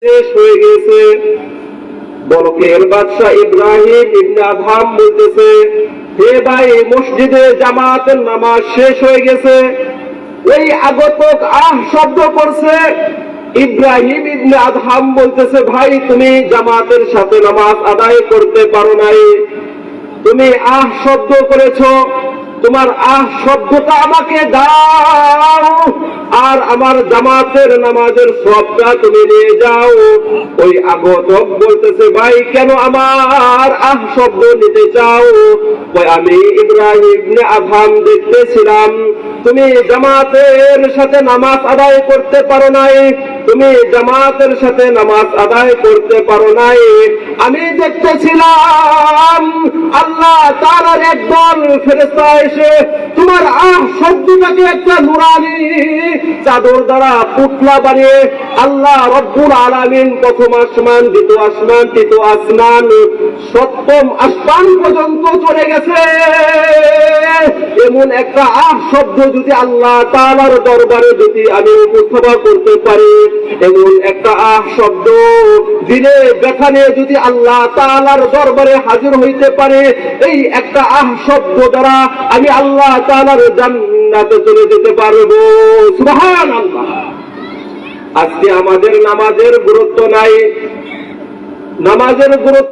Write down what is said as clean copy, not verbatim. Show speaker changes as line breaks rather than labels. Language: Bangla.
শেষ হয়ে গেছে। বলকের বাদশাহ ইব্রাহিম ইবনে আদহাম বলতেছে, হে ভাই, মসজিদে জামাতের নামাজ শেষ হয়ে গেছে। ওই আগতক শব্দ করছে। ইব্রাহিম ইবনে আদহাম বলতেছে, ভাই তুমি জামাতের সাথে নামাজ আদায় করতে পারো নাই, তুমি শব্দ করেছো, তোমার শব্দটা আমাকে দাও আর আমার জামাতের নামাজের সবটা তুমি নিয়ে যাও। ওই আগতক বলতেছে, ভাই কেন আমার শব্দ নিতে চাও? ওই আমি ইব্রাহিম ইবনে আদহাম দেখতেছিলাম তুমি জামাতের সাথে নামাজ আদায় করতে পারো নাই, তুমি জামাতের সাথে নামাজ আদায় করতে পারো নাই। আমি দেখতেছিলাম আল্লাহ তাআলার একদল ফেরেশতা এসে তোমার শব্দটাকে একটা নুরানি চাদর দ্বারা পুতলা বানিয়ে আল্লাহ রব্বুল আলামিন প্রথম আসমান, দ্বিতীয় আসমান, তৃতীয় আসমান, সপ্তম আসমান পর্যন্ত চলে গেছে। এমন একটা শব্দ যদি আল্লাহ তাআলার দরবারে যদি আমি উপস্থাপন করতে পারি, এমন একটা শব্দ দিনে ব্যথা নিয়ে যদি আল্লাহ তাআলার দরবারে হাজির হইতে পারে, এই একটা শব্দ দ্বারা আমি আল্লাহ তাআলার জান্নাতে চলে যেতে পারবো। সুবহানাল্লাহ। আজকে আমাদের নামাজের গুরুত্ব নাই, নামাজের গুরুত্ব